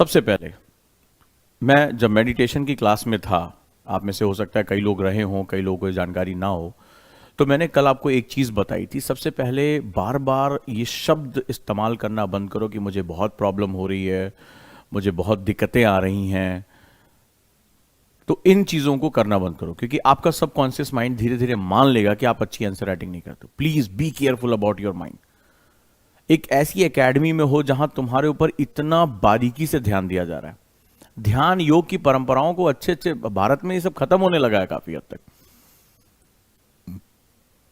सबसे पहले मैं जब मेडिटेशन की क्लास में था, आप में से हो सकता है कई लोग रहे हों, कई लोगों को ये जानकारी ना हो, तो मैंने कल आपको एक चीज़ बताई थी। सबसे पहले बार बार ये शब्द इस्तेमाल करना बंद करो कि मुझे बहुत प्रॉब्लम हो रही है, मुझे बहुत दिक्कतें आ रही हैं। तो इन चीज़ों को करना बंद करो, क्योंकि आपका सबकॉन्शियस माइंड धीरे धीरे मान लेगा कि आप अच्छी आंसर राइटिंग नहीं करते। Please be careful about your mind. एक ऐसी एकेडमी में हो जहां तुम्हारे ऊपर इतना बारीकी से ध्यान दिया जा रहा है। ध्यान योग की परंपराओं को अच्छे अच्छे, भारत में ये सब खत्म होने लगा है काफी हद तक।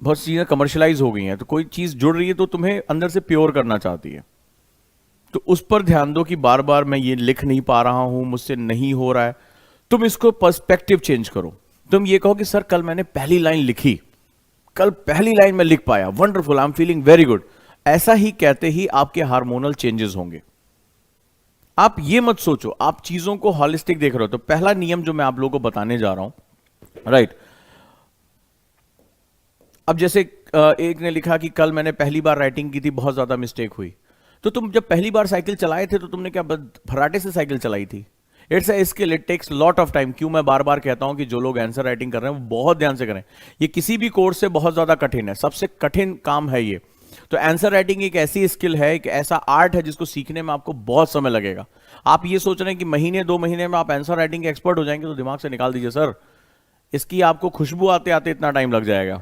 बहुत सी चीजें कमर्शलाइज हो गई हैं, तो कोई चीज जुड़ रही है तो तुम्हें अंदर से प्योर करना चाहती है, तो उस पर ध्यान दो कि बार बार मैं ये लिख नहीं पा रहा हूं, मुझसे नहीं हो रहा है। तुम इसको पर्सपेक्टिव चेंज करो। तुम ये कहो कि सर कल मैंने पहली लाइन लिखी, कल पहली लाइन में लिख पाया, wonderful, I am feeling very good. ऐसा ही कहते ही आपके हार्मोनल चेंजेस होंगे। आप ये मत सोचो, आप चीजों को हॉलिस्टिक देख रहे हो। तो पहला नियम जो मैं आप लोगों को बताने जा रहा हूं, राइट। अब जैसे एक ने लिखा कि कल मैंने पहली बार राइटिंग की थी, बहुत ज्यादा मिस्टेक हुई। तो तुम जब पहली बार साइकिल चलाए थे तो तुमने क्या फर्राटे से साइकिल चलाई थी? It's a skill, it takes lot of time. क्यों मैं बार बार कहता हूं कि जो लोग आंसर राइटिंग कर रहे हैं वो बहुत ध्यान से करें। ये किसी भी कोर्स से बहुत ज्यादा कठिन है, सबसे कठिन काम है ये। तो आंसर राइटिंग एक ऐसी स्किल है, एक ऐसा आर्ट है जिसको सीखने में आपको बहुत समय लगेगा। आप ये सोच रहे हैं कि महीने 2 महीने में आप आंसर राइटिंग के एक्सपर्ट हो जाएंगे, तो दिमाग से निकाल दीजिए सर। इसकी आपको खुशबू आते आते इतना टाइम लग जाएगा।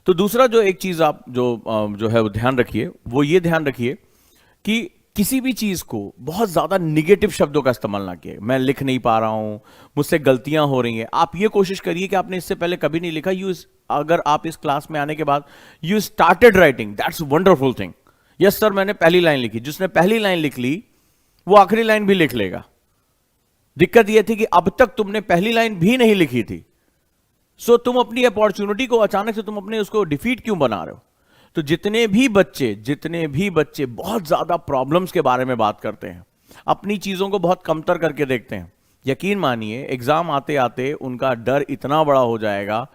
तो दूसरा जो एक चीज आप जो है वो ध्यान रखिए, वो ये ध्यान रखिए कि किसी भी चीज को बहुत ज्यादा निगेटिव शब्दों का इस्तेमाल ना किए। मैं लिख नहीं पा रहा हूं, मुझसे गलतियां हो रही हैं। आप ये कोशिश करिए कि आपने इससे पहले कभी नहीं लिखा। अगर आप इस क्लास में आने के बाद you started writing, that's wonderful thing. Yes sir, मैंने पहली लाइन लिखी। जिसने पहली लाइन लिख ली वो आखिरी लाइन भी लिख लेगा। दिक्कत यह थी कि अब तक तुमने पहली लाइन भी नहीं लिखी थी। सो तुम अपनी अपॉर्चुनिटी को अचानक से तुम अपने उसको डिफीट क्यों बना रहे हो? तो जितने भी बच्चे बहुत ज्यादा प्रॉब्लम्स के बारे में बात करते हैं, अपनी चीजों को बहुत कमतर करके देखते हैं, यकीन मानिए एग्जाम आते आते उनका डर इतना बड़ा हो जाएगा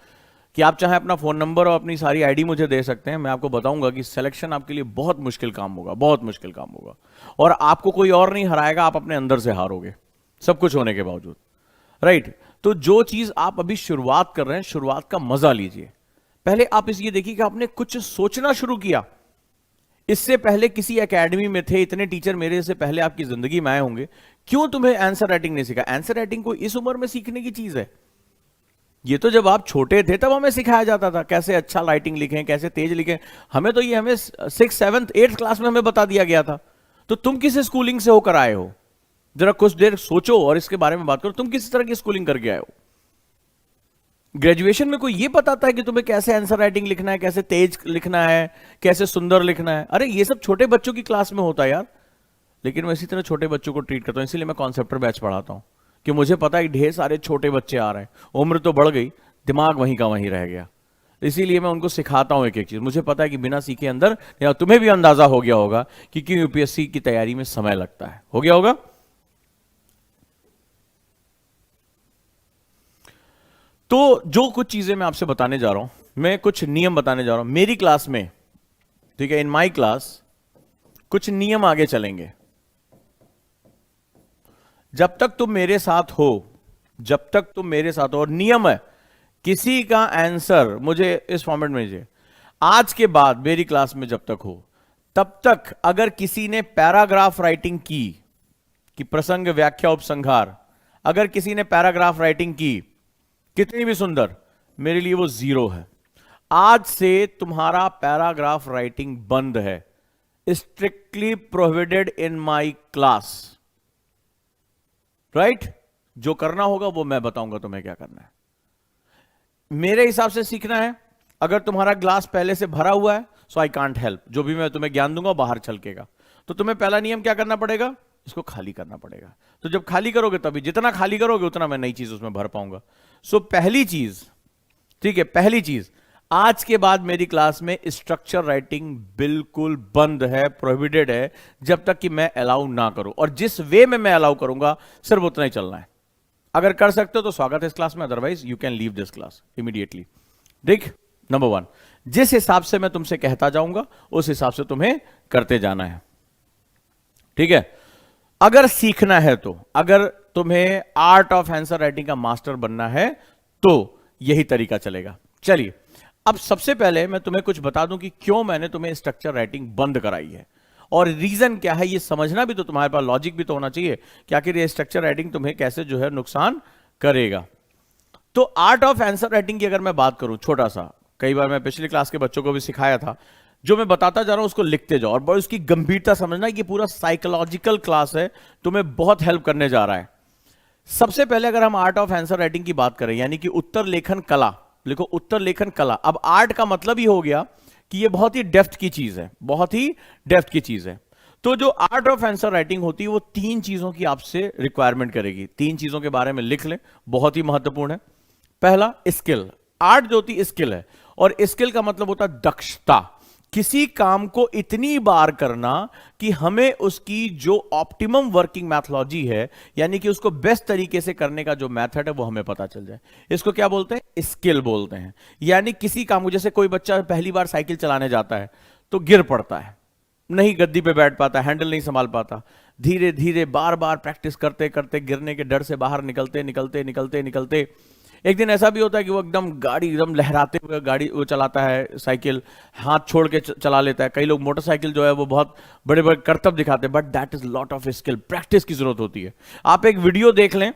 कि आप चाहे अपना फोन नंबर और अपनी सारी आईडी मुझे दे सकते हैं। मैं आपको बताऊंगा कि सिलेक्शन आपके लिए बहुत मुश्किल काम होगा, बहुत मुश्किल काम होगा। और आपको कोई और नहीं हराएगा, आप अपने अंदर से हारोगे सब कुछ होने के बावजूद, राइट। तो जो चीज आप अभी शुरुआत कर रहे हैं, शुरुआत का मजा लीजिए। पहले आप ये देखिए कि आपने कुछ सोचना शुरू किया। इससे पहले किसी एकेडमी में थे, इतने टीचर मेरे से पहले आपकी जिंदगी में आए होंगे, क्यों तुम्हें आंसर राइटिंग नहीं सीखा? आंसर राइटिंग को इस उम्र में सीखने की चीज है। ये तो जब आप छोटे थे तब हमें सिखाया जाता था कैसे अच्छा राइटिंग लिखें, कैसे तेज लिखें। हमें तो ये हमें 6th 7th 8th क्लास में हमें बता दिया गया था। तो तुम किस स्कूलिंग से होकर आए हो? जरा कुछ देर सोचो और इसके बारे में बात करो। तुम किस तरह की स्कूलिंग करके आए हो? ग्रेजुएशन में कोई ये बताता है कि तुम्हें कैसे आंसर राइटिंग लिखना है, कैसे तेज लिखना है, कैसे सुंदर लिखना है? अरे ये सब छोटे बच्चों की क्लास में होता है यार। लेकिन मैं इसी तरह छोटे बच्चों को ट्रीट करता हूं, इसीलिए मैं कॉन्सेप्टर बैच पढ़ाता हूं कि मुझे पता है ढेर सारे छोटे बच्चे आ रहे हैं, उम्र तो बढ़ गई, दिमाग वहीं का वहीं रह गया। इसीलिए मैं उनको सिखाता हूं एक एक चीज। मुझे पता है कि बिना सीखे अंदर, या तुम्हें भी अंदाजा हो गया होगा कि क्यों यूपीएससी की तैयारी में समय लगता है, हो गया होगा। तो जो कुछ चीजें मैं आपसे बताने जा रहा हूं, मैं कुछ नियम बताने जा रहा हूं मेरी क्लास में, ठीक है, इन माई क्लास कुछ नियम आगे चलेंगे। जब तक तुम मेरे साथ हो, जब तक तुम मेरे साथ हो, और नियम है किसी का आंसर मुझे इस फॉर्मेट में दीजिए। आज के बाद मेरी क्लास में जब तक हो तब तक अगर किसी ने पैराग्राफ राइटिंग की, कि प्रसंग व्याख्या उपसंहार, अगर किसी ने पैराग्राफ राइटिंग की कितनी भी सुंदर, मेरे लिए वो 0 है। आज से तुम्हारा पैराग्राफ राइटिंग बंद है, strictly prohibited in my class, right. जो करना होगा वो मैं बताऊंगा तुम्हें क्या करना है, मेरे हिसाब से सीखना है। अगर तुम्हारा ग्लास पहले से भरा हुआ है, सो आई कांट हेल्प। जो भी मैं तुम्हें ज्ञान दूंगा बाहर छलकेगा। तो तुम्हें पहला नियम क्या करना पड़ेगा? इसको खाली करना पड़ेगा। तो जब खाली करोगे, तभी जितना खाली करोगे उतना मैं नई चीज उसमें भर पाऊंगा। सो पहली चीज, ठीक है, पहली चीज, आज के बाद मेरी क्लास में स्ट्रक्चर राइटिंग बिल्कुल बंद है, प्रोहिबिटेड है, जब तक कि मैं अलाउ ना करूं। और जिस वे में मैं अलाउ करूंगा सिर्फ उतना ही चलना है। अगर कर सकते हो तो स्वागत है इस क्लास में, otherwise you can leave this class immediately. देख, नंबर 1, जिस हिसाब से मैं तुमसे कहता जाऊंगा उस हिसाब से तुम्हें करते जाना है, ठीक है। अगर सीखना है तो, अगर तुम्हें आर्ट ऑफ आंसर राइटिंग का मास्टर बनना है तो यही तरीका चलेगा। चलिए, अब सबसे पहले मैं तुम्हें कुछ बता दूं कि क्यों मैंने तुम्हें स्ट्रक्चर राइटिंग बंद कराई है और रीजन क्या है। ये समझना भी तो तुम्हारे पास लॉजिक भी तो होना चाहिए कि आखिर ये स्ट्रक्चर राइटिंग तुम्हें कैसे जो है नुकसान करेगा। तो आर्ट ऑफ आंसर राइटिंग की अगर मैं बात करूं, छोटा सा, कई बार मैं पिछली क्लास के बच्चों को भी सिखाया था, जो मैं बताता जा रहा हूं उसको लिखते जाओ और बड़ी उसकी गंभीरता समझना। ये पूरा साइकोलॉजिकल क्लास है, तुम्हें बहुत हेल्प करने जा रहा है। सबसे पहले अगर हम आर्ट ऑफ आंसर राइटिंग की बात करें, यानी कि उत्तर लेखन कला, लिखो उत्तर लेखन कला। अब आर्ट का मतलब ही हो गया कि ये बहुत ही डेप्थ की चीज है, बहुत ही डेप्थ की चीज है। तो जो आर्ट ऑफ आंसर राइटिंग होती है वो 3 चीजों की आपसे रिक्वायरमेंट करेगी। 3 चीजों के बारे में लिख लें, बहुत ही महत्वपूर्ण है। पहला, स्किल। आर्ट जो होती है स्किल है, और स्किल का मतलब होता है दक्षता। किसी काम को इतनी बार करना कि हमें उसकी जो ऑप्टिमम वर्किंग मैथोलॉजी है, यानी कि उसको बेस्ट तरीके से करने का जो मेथड है वो हमें पता चल जाए, इसको क्या बोलते हैं? स्किल बोलते हैं। यानी किसी काम को, जैसे कोई बच्चा पहली बार साइकिल चलाने जाता है तो गिर पड़ता है, नहीं गद्दी पे बैठ पाता, हैंडल नहीं संभाल पाता, धीरे धीरे बार बार प्रैक्टिस करते करते गिरने के डर से बाहर निकलते निकलते निकलते निकलते एक दिन ऐसा भी होता है कि वो एकदम गाड़ी एकदम लहराते हुए गाड़ी वो चलाता है, साइकिल हाथ छोड़ के चला लेता है। कई लोग मोटरसाइकिल जो है वो बहुत बड़े बड़े करतब दिखाते हैं, but that is lot of skill, practice की जरूरत होती है। आप एक वीडियो देख लें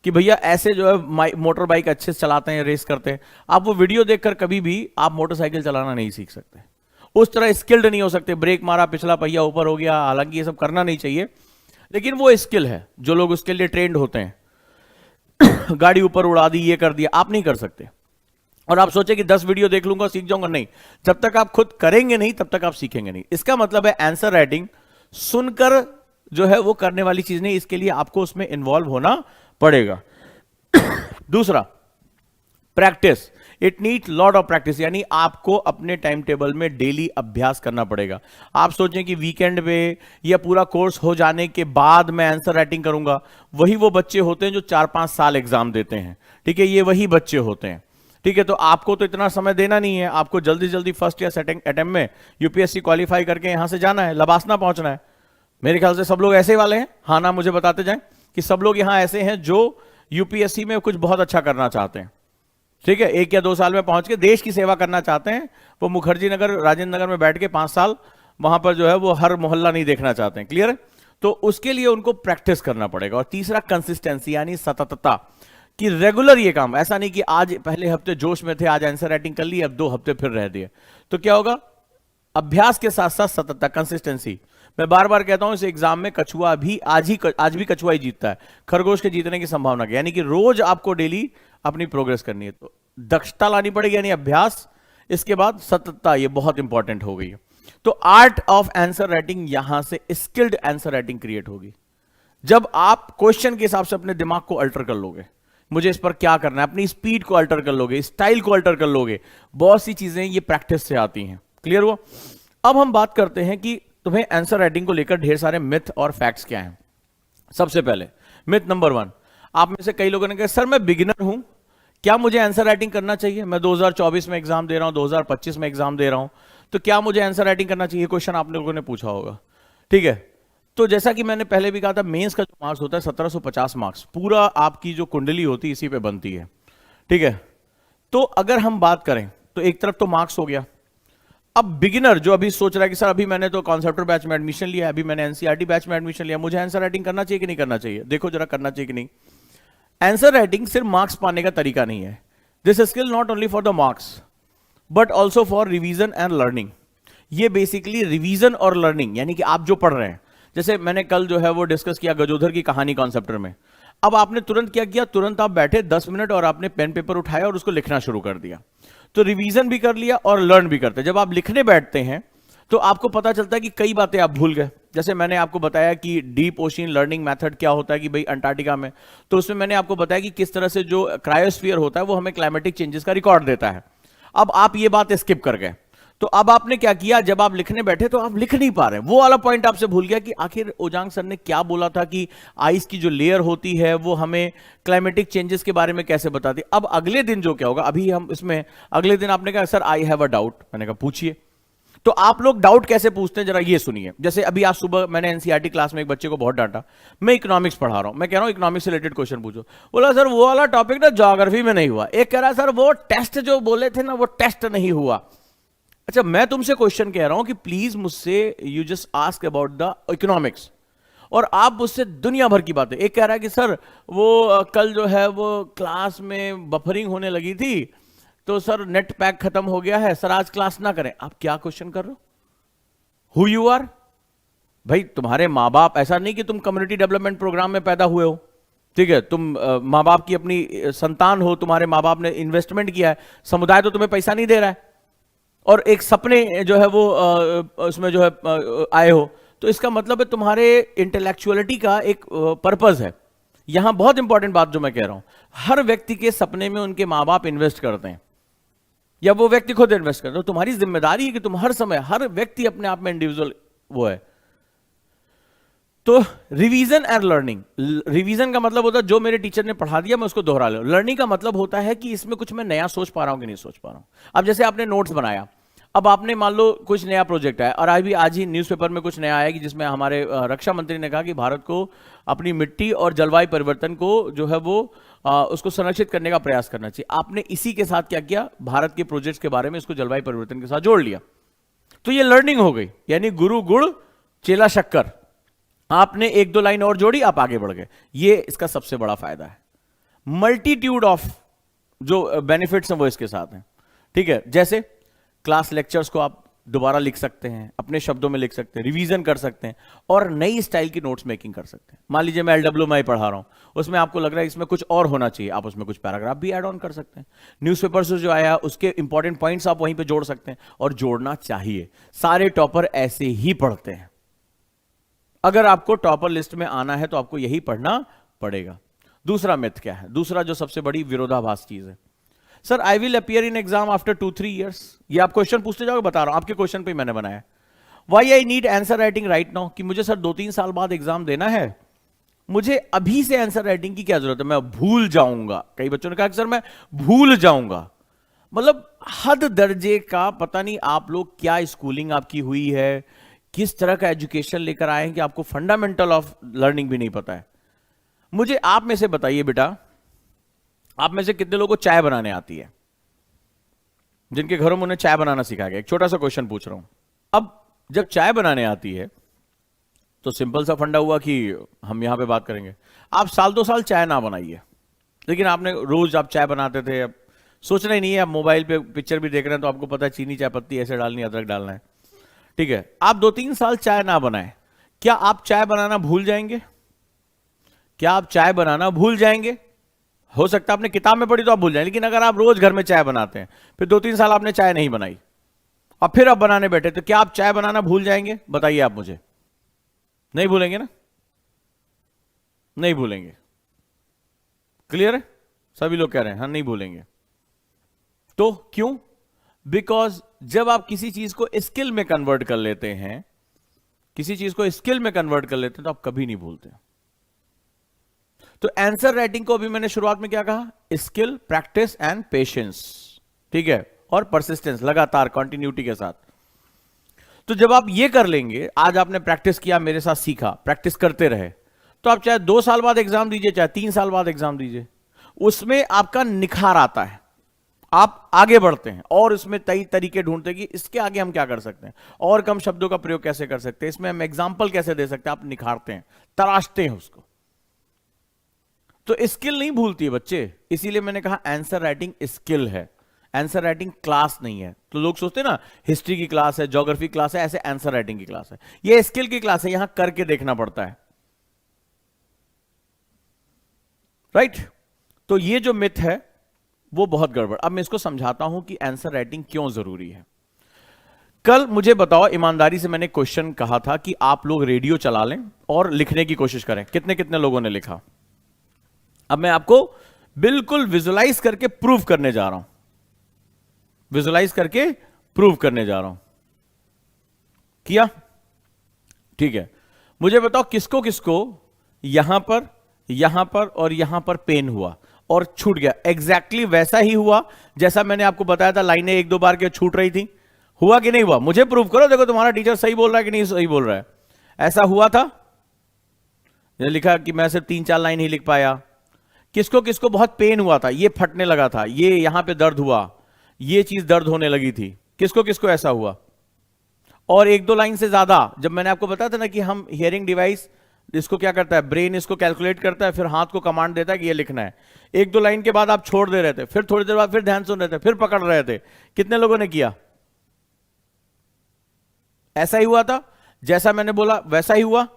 कि भैया ऐसे जो है मोटर बाइक अच्छे से चलाते हैं, रेस करते हैं, आप वो वीडियो देखकर कभी भी आप मोटरसाइकिल चलाना नहीं सीख सकते, उस तरह स्किल्ड नहीं हो सकते। ब्रेक मारा, पिछला पहिया ऊपर हो गया, हालांकि ये सब करना नहीं चाहिए, लेकिन वो स्किल है जो लोग उसके लिए ट्रेंड होते हैं। गाड़ी ऊपर उड़ा दी, ये कर दिया, आप नहीं कर सकते। और आप सोचे कि 10 वीडियो देख लूंगा सीख जाऊंगा, नहीं, जब तक आप खुद करेंगे नहीं तब तक आप सीखेंगे नहीं। इसका मतलब है आंसर राइटिंग सुनकर जो है वो करने वाली चीज नहीं, इसके लिए आपको उसमें इन्वॉल्व होना पड़ेगा। दूसरा, practice. It need lot of practice, यानी आपको अपने टाइम टेबल में डेली अभ्यास करना पड़ेगा। आप सोचें कि वीकेंड में या पूरा कोर्स हो जाने के बाद मैं आंसर राइटिंग करूंगा, वही वो बच्चे होते हैं जो 4-5 साल एग्जाम देते हैं, ठीक है, ये वही बच्चे होते हैं, ठीक है। तो आपको तो इतना समय देना नहीं है, आपको जल्दी जल्दी फर्स्ट या सेकंड अटेम्प्ट में यूपीएससी क्वालिफाई करके यहां से जाना है, लबासना पहुंचना है। मेरे ख्याल से सब लोग ऐसे वाले हैं, हाँ ना, मुझे बताते जाएं कि सब लोग यहां ऐसे हैं जो यूपीएससी में कुछ बहुत अच्छा करना चाहते हैं, ठीक है, 1 या 2 साल में पहुंच के देश की सेवा करना चाहते हैं। वो मुखर्जी नगर, राजेंद्र नगर में बैठ के 5 साल वहां पर जो है वो हर मोहल्ला नहीं देखना चाहते हैं, क्लियर है। तो उसके लिए उनको प्रैक्टिस करना पड़ेगा। और तीसरा, कंसिस्टेंसी, यानी सततता, कि रेगुलर ये काम, ऐसा नहीं कि आज पहले हफ्ते जोश में थे, आज आंसर राइटिंग कर ली, अब 2 हफ्ते फिर रह दिए, तो क्या होगा? अभ्यास के साथ साथ सततता, कंसिस्टेंसी। मैं बार बार कहता हूं इस एग्जाम में कछुआ भी आज भी कछुआ ही जीतता है, खरगोश के जीतने की संभावना क्या, यानी कि रोज आपको डेली अपनी प्रोग्रेस करनी है। तो दक्षता लानी पड़ेगी, यानी अभ्यास, इसके बाद सततता, ये बहुत इंपॉर्टेंट हो गई है। तो आर्ट ऑफ आंसर राइटिंग, यहां से स्किल्ड आंसर राइटिंग क्रिएट होगी जब आप क्वेश्चन के हिसाब से अपने दिमाग को अल्टर कर लोगे, मुझे इस पर क्या करना है, अपनी स्पीड को अल्टर कर लोगे, स्टाइल को अल्टर कर लोगे। बहुत सी चीजें ये प्रैक्टिस से आती हैं, क्लियर हुआ। अब हम बात करते हैं कि तुम्हें आंसर राइटिंग को लेकर ढेर सारे मिथ और फैक्ट्स क्या हैं। सबसे पहले मिथ नंबर 1, आप में से कई लोगों ने कहा सर मैं बिगिनर हूं, क्या मुझे आंसर राइटिंग करना चाहिए? मैं 2024 में एग्जाम दे रहा हूं, 2025 में एग्जाम दे रहा हूं, तो क्या मुझे आंसर राइटिंग करना चाहिए? क्वेश्चन आप लोगों ने पूछा होगा, ठीक है। तो जैसा कि मैंने पहले भी कहा था, मेंस का जो मार्क्स होता है 1750 मार्क्स, पूरा आपकी जो कुंडली होती है इसी पे बनती है, ठीक है। तो अगर हम बात करें तो एक तरफ तो मार्क्स हो गया। अब बिगिनर जो अभी सोच रहा है कि सर अभी मैंने तो कॉन्सेप्टर बैच में एडमिशन लिया, अभी मैंने एनसीईआरटी बैच में एडमिशन लिया, मुझे आंसर राइटिंग करना चाहिए कि नहीं करना चाहिए? देखो जरा, करना चाहिए कि नहीं। आंसर राइटिंग सिर्फ मार्क्स पाने का तरीका नहीं है। This skill not only for the marks but also for revision and learning. ये बेसिकली रिवीजन और लर्निंग, यानी कि आप जो पढ़ रहे हैं, जैसे मैंने कल जो है वो डिस्कस किया गजोधर की कहानी कॉन्सेप्टर में। अब आपने तुरंत क्या किया, तुरंत आप बैठे 10 मिनट और आपने पेन पेपर उठाया और उसको लिखना शुरू कर दिया। तो रिवीजन भी कर लिया और लर्न भी करते। जब आप लिखने बैठते हैं तो आपको पता चलता है कि कई बातें आप भूल गए। जैसे मैंने आपको बताया कि डीप ओशन लर्निंग मेथड क्या होता है, कि भाई अंटार्कटिका में, तो उसमें मैंने आपको बताया कि किस तरह से जो क्रायोस्फीयर होता है वो हमें क्लाइमेटिक चेंजेस का रिकॉर्ड देता है। अब आप ये बात स्किप कर गए, तो अब आपने क्या किया, जब आप लिखने बैठे तो आप लिख नहीं पा रहे, वो वाला पॉइंट आपसे भूल गया कि आखिर ओजांग सर ने क्या बोला था कि आइस की जो लेयर होती है वो हमें क्लाइमेटिक चेंजेस के बारे में कैसे बताती। अब अगले दिन जो क्या होगा, अभी हम इसमें अगले दिन आपने कहा sir I have a doubt, मैंने कहा पूछिए। तो आप लोग डाउट कैसे पूछते हैं जरा ये सुनिए। जैसे अभी आज सुबह मैंने एनसीईआरटी क्लास में एक बच्चे को बहुत डांटा, मैं इकोनॉमिक्स पढ़ा रहा हूं, मैं कह रहा हूं इकोनॉमिक्स से रिलेटेड क्वेश्चन पूछो। बोला सर वो वाला टॉपिक ना ज्योग्राफी में नहीं हुआ। एक कह रहा सर वो टेस्ट जो बोले थे ना वो टेस्ट नहीं हुआ। अच्छा मैं तुमसे क्वेश्चन कह रहा हूं कि प्लीज मुझसे you just ask about the economics, और आप मुझसे दुनिया भर की बातें। एक कह रहा है कि सर वो कल जो है वो क्लास में बफरिंग होने लगी थी तो सर नेट पैक खत्म हो गया है, सर आज क्लास ना करें। आप क्या क्वेश्चन कर रहे हो? Who you are? भाई तुम्हारे माँ बाप, ऐसा नहीं कि तुम कम्युनिटी डेवलपमेंट प्रोग्राम में पैदा हुए हो, ठीक है, तुम माँ बाप की अपनी संतान हो, तुम्हारे माँ बाप ने इन्वेस्टमेंट किया है, समुदाय तो तुम्हें पैसा नहीं दे रहा है, और एक सपने जो है वो उसमें जो है आए हो, तो इसका मतलब है तुम्हारे इंटेलेक्चुअलिटी का एक पर्पस है। यहां बहुत इंपॉर्टेंट बात जो मैं कह रहा हूं, हर व्यक्ति के सपने में उनके माँ बाप इन्वेस्ट करते हैं या वो व्यक्ति खुद इन्वेस्ट करते हैं। तो तुम्हारी जिम्मेदारी है कि तुम हर समय, हर व्यक्ति अपने आप में इंडिविजुअल वो है। तो रिवीजन एंड लर्निंग, रिवीजन का मतलब होता है जो मेरे टीचर ने पढ़ा दिया मैं उसको दोहरा लूं। लर्निंग का मतलब होता है कि इसमें कुछ मैं नया सोच पा रहा हूं कि नहीं सोच पा रहा हूं। अब जैसे आपने नोट्स बनाया, अब आपने मान लो कुछ नया प्रोजेक्ट है, और आज ही न्यूज़पेपर में कुछ नया आया कि जिसमें हमारे रक्षा मंत्री ने कहा कि भारत को अपनी मिट्टी और जलवायु परिवर्तन को जो है वो उसको संरक्षित करने का प्रयास करना चाहिए। आपने इसी के साथ क्या किया, भारत के प्रोजेक्ट्स के बारे में इसको जलवायु परिवर्तन के साथ जोड़ लिया। तो ये लर्निंग हो गई, यानी गुरु गुड़ चेला शक्कर। आपने एक दो लाइन और जोड़ी, आप आगे बढ़ गए। ये इसका सबसे बड़ा फायदा है। मल्टीट्यूड ऑफ जो बेनिफिट्स हैं वो इसके साथ हैं, ठीक है। जैसे क्लास लेक्चर्स को आप दोबारा लिख सकते हैं, अपने शब्दों में लिख सकते हैं, रिवीजन कर सकते हैं, और नई स्टाइल की नोट्स मेकिंग कर सकते हैं। मान लीजिए मैं LWMI पढ़ा रहा हूं, उसमें आपको लग रहा है इसमें कुछ और होना चाहिए, आप उसमें कुछ पैराग्राफ भी ऐड ऑन कर सकते हैं। न्यूज़पेपर से जो आया उसके इंपॉर्टेंट पॉइंट्स आप वहीं पे जोड़ सकते हैं, और जोड़ना चाहिए। सारे टॉपर ऐसे ही पढ़ते हैं। अगर आपको टॉपर लिस्ट में आना है तो आपको यही पढ़ना पड़ेगा। दूसरा मिथ क्या है, दूसरा जो सबसे बड़ी विरोधाभास चीज है, sir I will appear in exam after 2-3 years। ये आप क्वेश्चन पूछते जाओगे, बता रहा हूं आपके क्वेश्चन पे मैंने बनाया। Why I need answer writing right now, कि मुझे सर 2-3 साल बाद एग्जाम देना है, मुझे अभी से आंसर राइटिंग की क्या जरूरत है, मैं भूल जाऊंगा। कई बच्चों ने कहा कि सर मैं भूल जाऊंगा। मतलब हद दर्जे का पता नहीं आप लोग क्या स्कूलिंग आपकी हुई है, किस तरह का एजुकेशन लेकर आए हैं कि आपको फंडामेंटल ऑफ लर्निंग भी नहीं पता है। मुझे आप में से बताइए बेटा, आप में से कितने लोगों को चाय बनाने आती है, जिनके घरों में उन्हें चाय बनाना सिखाया गया? एक छोटा सा क्वेश्चन पूछ रहा हूं। अब जब चाय बनाने आती है तो सिंपल सा फंडा हुआ कि हम यहां पे बात करेंगे। आप साल 2 साल चाय ना बनाइए, लेकिन आपने रोज आप चाय बनाते थे, अब सोचना ही नहीं है, आप मोबाइल पे पिक्चर भी देख रहे हैं तो आपको पता है चीनी चाय पत्ती ऐसे डालनी, अदरक डालना है, ठीक है। आप 2-3 साल चाय ना बनाए, क्या आप चाय बनाना भूल जाएंगे? क्या आप चाय बनाना भूल जाएंगे? हो सकता है आपने किताब में पढ़ी तो आप भूल जाए, लेकिन अगर आप रोज घर में चाय बनाते हैं, फिर 2-3 साल आपने चाय नहीं बनाई और फिर आप बनाने बैठे, तो क्या आप चाय बनाना भूल जाएंगे? बताइए आप मुझे। नहीं भूलेंगे ना? नहीं भूलेंगे। क्लियर है? सभी लोग कह रहे हैं हाँ नहीं भूलेंगे। तो क्यों? बिकॉज जब आप किसी चीज को स्किल में कन्वर्ट कर लेते हैं, किसी चीज को स्किल में कन्वर्ट कर लेते हैं, तो आप कभी नहीं भूलते। तो आंसर राइटिंग को अभी मैंने शुरुआत में क्या कहा? स्किल, प्रैक्टिस एंड पेशेंस, ठीक है, और परसिस्टेंस, लगातार कंटिन्यूटी के साथ। तो जब आप ये कर लेंगे, आज आपने प्रैक्टिस किया, मेरे साथ सीखा, प्रैक्टिस करते रहे, तो आप चाहे 2 साल बाद एग्जाम दीजिए, चाहे 3 साल बाद एग्जाम दीजिए, उसमें आपका निखार आता है, आप आगे बढ़ते हैं और उसमें कई तरीके ढूंढते हैं कि इसके आगे हम क्या कर सकते हैं, और कम शब्दों का प्रयोग कैसे कर सकते हैं, इसमें हम एग्जाम्पल कैसे दे सकते हैं, आप निखारते हैं, तराशते हैं उसको। तो स्किल नहीं भूलती है बच्चे, इसीलिए मैंने कहा आंसर राइटिंग स्किल है, आंसर राइटिंग क्लास नहीं है। तो लोग सोचते हैं ना हिस्ट्री की क्लास है, ज्योग्राफी क्लास है, ऐसे आंसर राइटिंग की क्लास है। ये स्किल की क्लास है, यहां करके देखना पड़ता है, राइट। तो ये जो मिथ है वो बहुत गड़बड़। अब मैं इसको समझाता हूं कि आंसर राइटिंग क्यों जरूरी है। कल मुझे बताओ, ईमानदारी से मैंने क्वेश्चन कहा था कि आप लोग रेडियो चला लें और लिखने की कोशिश करें, कितने कितने लोगों ने लिखा? अब मैं आपको बिल्कुल विजुलाइज करके प्रूव करने जा रहा हूं, विजुलाइज करके प्रूव करने जा रहा हूं। किया? ठीक है। मुझे बताओ किसको किसको यहां पर और यहां पर पेन हुआ और छूट गया? एग्जैक्टली वैसा ही हुआ जैसा मैंने आपको बताया था, लाइनें 1-2 बार के छूट रही थी। हुआ कि नहीं हुआ? मुझे प्रूव करो, देखो तुम्हारा टीचर सही बोल रहा है कि नहीं सही बोल रहा है। ऐसा हुआ था? ये लिखा कि मैं सिर्फ 3-4 लाइन ही लिख पाया। किसको किसको बहुत पेन हुआ था, ये फटने लगा था, ये यहां पे दर्द हुआ, ये चीज दर्द होने लगी थी, किसको किसको ऐसा हुआ? और 1-2 लाइन से ज्यादा, जब मैंने आपको बताया था ना कि हम हियरिंग डिवाइस इसको क्या करता है, ब्रेन इसको कैलकुलेट करता है, फिर हाथ को कमांड देता है कि ये लिखना है। 1-2 लाइन के बाद आप छोड़ दे रहे थे, फिर थोड़ी देर बाद फिर ध्यान सुन रहे थे, फिर पकड़ रहे थे। कितने लोगों ने किया? ऐसा ही हुआ था? जैसा मैंने बोला वैसा ही हुआ?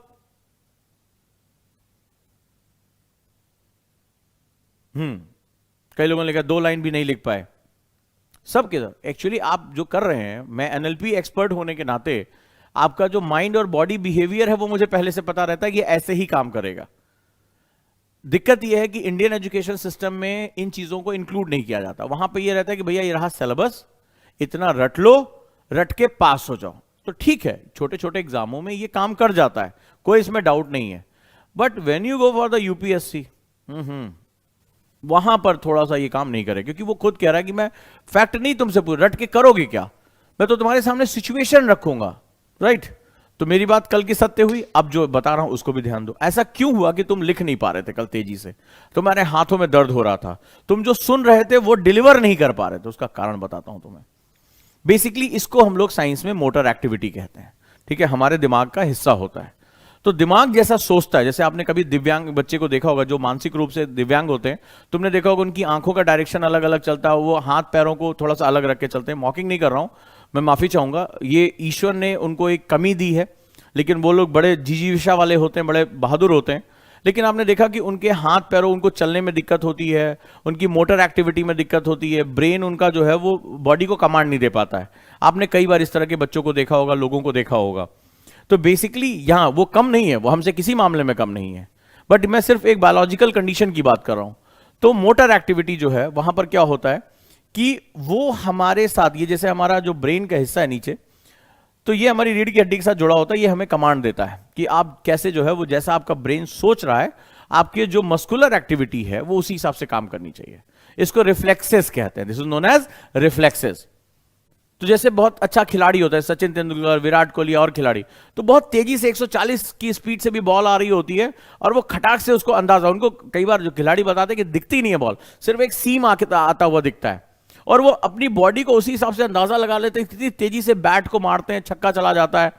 कई लोगों ने लिखा 2 लाइन भी नहीं लिख पाए। सब के सब एक्चुअली आप जो कर रहे हैं, मैं एनएलपी एक्सपर्ट होने के नाते आपका जो माइंड और बॉडी बिहेवियर है वो मुझे पहले से पता रहता है कि ऐसे ही काम करेगा। दिक्कत यह है कि इंडियन एजुकेशन सिस्टम में इन चीजों को इंक्लूड नहीं किया जाता। वहां पे यह रहता है कि भैया ये रहा सिलेबस, इतना रट लो, रट के पास हो जाओ। तो ठीक है, छोटे छोटे एग्जामों में ये काम कर जाता है, कोई इसमें डाउट नहीं है। But when you go for the UPSC, वहां पर थोड़ा सा ये काम नहीं करे, क्योंकि वो खुद कह रहा है कि मैं फैक्ट नहीं तुमसे पूछ, रट के करोगे क्या, मैं तो तुम्हारे सामने सिचुएशन रखूंगा, राइट? तो मेरी बात कल की सत्य हुई, अब जो बता रहा हूं उसको भी ध्यान दो। ऐसा क्यों हुआ कि तुम लिख नहीं पा रहे थे कल तेजी से? तुम्हारे हाथों में दर्द हो रहा था, तुम जो सुन रहे थे वो डिलीवर नहीं कर पा रहे थे। उसका कारण बताता हूं तुम्हें। बेसिकली इसको हम लोग साइंस में मोटर एक्टिविटी कहते हैं, ठीक है? हमारे दिमाग का हिस्सा होता है। तो दिमाग जैसा सोचता है, जैसे आपने कभी दिव्यांग बच्चे को देखा होगा जो मानसिक रूप से दिव्यांग होते हैं, तुमने देखा होगा उनकी आंखों का डायरेक्शन अलग अलग चलता है, वो हाथ पैरों को थोड़ा सा अलग रख के चलते हैं। मॉकिंग नहीं कर रहा हूं, मैं माफी चाहूंगा, ये ईश्वर ने उनको एक कमी दी है, लेकिन वो लोग बड़े जिजीविषा वाले होते हैं, बड़े बहादुर होते हैं। लेकिन आपने देखा कि उनके हाथ पैरों, उनको चलने में दिक्कत होती है, उनकी मोटर एक्टिविटी में दिक्कत होती है, ब्रेन उनका जो है वो बॉडी को कमांड नहीं दे पाता है। आपने कई बार इस तरह के बच्चों को देखा होगा, लोगों को देखा होगा। तो बेसिकली यहां वो कम नहीं है, वो हमसे किसी मामले में कम नहीं है, बट मैं सिर्फ एक बायोलॉजिकल कंडीशन की बात कर रहा हूं। तो मोटर एक्टिविटी जो है वहां पर क्या होता है कि वो हमारे साथ, ये जैसे हमारा जो ब्रेन का हिस्सा है नीचे, तो ये हमारी रीढ़ की हड्डी के साथ जुड़ा होता है, ये हमें कमांड देता है कि आप कैसे जो है वो, जैसा आपका ब्रेन सोच रहा है, आपके जो मस्कुलर एक्टिविटी है वो उसी हिसाब से काम करनी चाहिए। इसको रिफ्लेक्सेस कहते हैं, this is known as reflexes. तो जैसे बहुत अच्छा खिलाड़ी होता है, सचिन तेंदुलकर, विराट कोहली और खिलाड़ी, तो बहुत तेजी से 140 की स्पीड से भी बॉल आ रही होती है और वो खटाक से उसको अंदाजा, उनको कई बार जो खिलाड़ी बताते हैं कि दिखती नहीं है बॉल, सिर्फ एक सीम आता हुआ दिखता है, और वो अपनी बॉडी को उसी हिसाब से अंदाजा लगा लेते हैं, कितनी तेजी से बैट को मारते हैं, छक्का चला जाता है।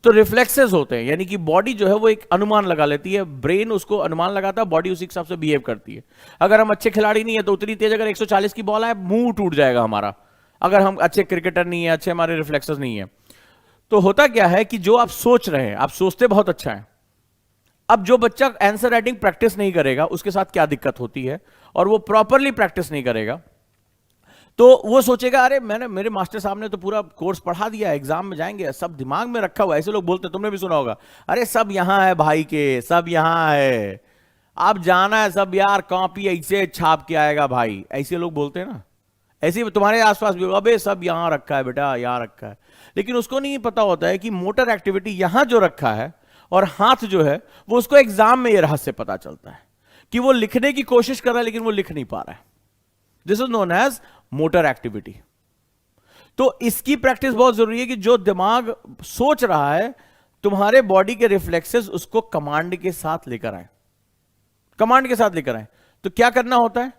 तो रिफ्लेक्सेस होते हैं, यानी कि बॉडी जो है वो एक अनुमान लगा लेती है, ब्रेन उसको अनुमान लगाता है, बॉडी उसी हिसाब से बिहेव करती है। अगर हम अच्छे खिलाड़ी नहीं है तो उतनी तेज अगर 140 की बॉल आए, मुंह टूट जाएगा हमारा। अगर हम अच्छे क्रिकेटर नहीं है, अच्छे हमारे रिफ्लेक्सेस नहीं है। तो होता क्या है कि जो आप सोच रहे हैं, आप सोचते बहुत अच्छा है। अब जो बच्चा आंसर राइटिंग प्रैक्टिस नहीं करेगा, उसके साथ क्या दिक्कत होती है, और वो प्रॉपरली प्रैक्टिस नहीं करेगा, तो वो सोचेगा अरे मेरे मास्टर साहब ने तो पूरा कोर्स पढ़ा दिया, एग्जाम में जाएंगे, सब दिमाग में रखा हुआ है। ऐसे लोग बोलते हैं, तुमने भी सुना होगा, अरे सब यहां है भाई के, सब यहां है, आप जाना है सब यार, कॉपी ऐसे छाप के आएगा भाई। ऐसे लोग बोलते हैं ना, ऐसे ही तुम्हारे आसपास भी, अबे सब यहां रखा है बेटा, यहां रखा है। लेकिन उसको नहीं पता होता है कि मोटर एक्टिविटी यहां जो रखा है, और हाथ जो है वो, उसको एग्जाम में ये रहस्य पता चलता है कि वो लिखने की कोशिश कर रहा है लेकिन वो लिख नहीं पा रहा है। This is known as motor activity. तो इसकी प्रैक्टिस बहुत जरूरी है कि जो दिमाग सोच रहा है, तुम्हारे बॉडी के रिफ्लेक्सेस उसको कमांड के साथ लेकर आए, कमांड के साथ लेकर आए। तो क्या करना होता है,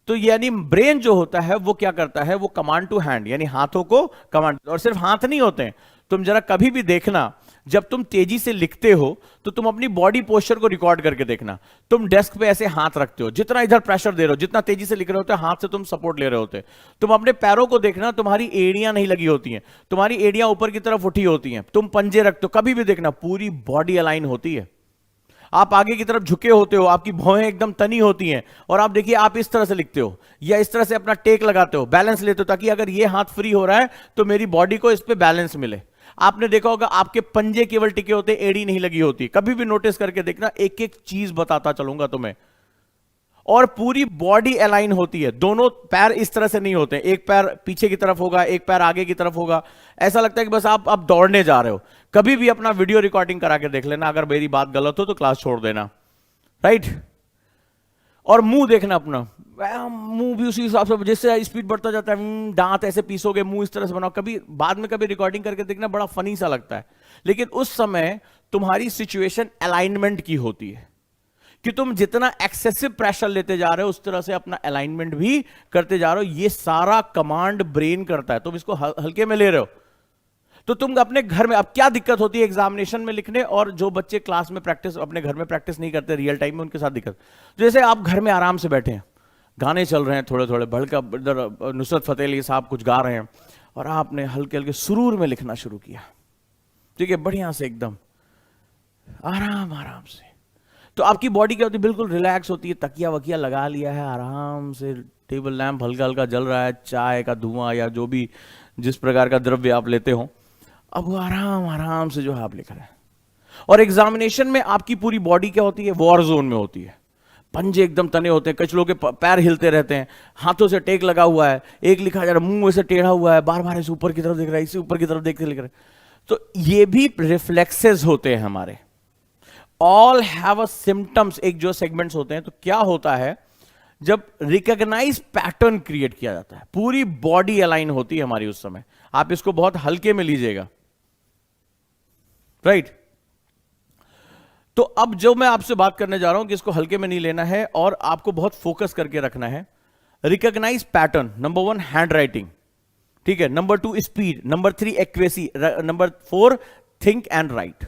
तो यानी ब्रेन जो होता है वो क्या करता है, वो कमांड टू हैंड, यानी हाथों को कमांड। और सिर्फ हाथ नहीं होते हैं, तुम जरा कभी भी देखना, जब तुम तेजी से लिखते हो तो तुम अपनी बॉडी पोस्चर को रिकॉर्ड करके देखना। तुम डेस्क पे ऐसे हाथ रखते हो, जितना इधर प्रेशर दे रहे हो, जितना तेजी से लिख रहे होते, हाथ से तुम सपोर्ट ले रहे होते। तुम अपने पैरों को देखना, तुम्हारी एड़ियां नहीं लगी होती हैं, तुम्हारी एड़ियां ऊपर की तरफ उठी होती हैं। तुम पंजे रखते हो, कभी भी देखना पूरी बॉडी अलाइन होती है। आप आगे की तरफ झुके होते हो, आपकी भौहें एकदम तनी होती हैं, और आप देखिए आप इस तरह से लिखते हो या इस तरह से अपना टेक लगाते हो, बैलेंस लेते हो, ताकि अगर ये हाथ फ्री हो रहा है तो मेरी बॉडी को इस पे बैलेंस मिले। आपने देखा होगा आपके पंजे केवल टिके होते, एड़ी नहीं लगी होती। कभी भी नोटिस करके देखना, एक एक चीज बताता चलूंगा तुम्हें। और पूरी बॉडी अलाइन होती है, दोनों पैर इस तरह से नहीं होते, एक पैर पीछे की तरफ होगा, एक पैर आगे की तरफ होगा। ऐसा लगता है कि बस आप दौड़ने जा रहे हो। कभी भी अपना वीडियो रिकॉर्डिंग करा के देख लेना, अगर मेरी बात गलत हो तो क्लास छोड़ देना, राइट? और मुंह देखना अपना, मुंह भी उसी हिसाब से, जैसे स्पीड बढ़ता जाता है, दांत ऐसे पीसोगे, मुंह इस तरह से बनाओ। कभी बाद में कभी रिकॉर्डिंग करके देखना, बड़ा फनी सा लगता है, लेकिन उस समय तुम्हारी सिचुएशन अलाइनमेंट की होती है कि तुम जितना एक्सेसिव प्रेशर लेते जा रहे हो उस तरह से अपना अलाइनमेंट भी करते जा रहे हो। ये सारा कमांड ब्रेन करता है, तुम इसको हल्के में ले रहे हो। तो तुम अपने घर में, अब क्या दिक्कत होती है एग्जामिनेशन में लिखने, और जो बच्चे क्लास में प्रैक्टिस अपने घर में प्रैक्टिस नहीं करते रियल टाइम में, उनके साथ दिक्कत। जैसे आप घर में आराम से बैठे हैं, गाने चल रहे हैं थोड़े थोड़े, भड़का इधर नुसरत फतेह अली साहब कुछ गा रहे हैं, और आपने हल्के हल्के सुरूर में लिखना शुरू किया, ठीक है, बढ़िया से एकदम आराम आराम से। तो आपकी बॉडी क्या होती है, बिल्कुल रिलैक्स होती है, तकिया वकिया लगा लिया है, आराम से टेबल लैंप हल्का हल्का जल रहा है, चाय का धुआं या जो भी जिस प्रकार का द्रव्य आप लेते हो, अब वो आराम आराम से जो है आप लिख रहे हैं। और एग्जामिनेशन में आपकी पूरी बॉडी क्या होती है, वॉर जोन में होती है, पंजे एकदम तने होते हैं, कुछ लोग के पैर हिलते रहते हैं, हाथों से टेक लगा हुआ है, एक लिखा जा रहा है, मुंह ऐसे टेढ़ा हुआ है, बार बार इसे ऊपर की तरफ देख रहा है, इसे ऊपर की तरफ देख के लिख रहे हैं। तो ये भी रिफ्लेक्सेस होते हैं हमारे। ऑल हैव अ सिम्टम्स, एक जो सेगमेंट्स होते हैं। तो क्या होता है, जब रिकॉग्नाइज पैटर्न क्रिएट किया जाता है, पूरी बॉडी अलाइन होती है हमारी उस समय। आप इसको बहुत हल्के में लीजिएगा, राइट। तो अब जो मैं आपसे बात करने जा रहा हूं कि इसको हल्के में नहीं लेना है और आपको बहुत फोकस करके रखना है। Recognize pattern, number 1 handwriting, ठीक है, number 2 speed, number 3 accuracy, number 4 think and write.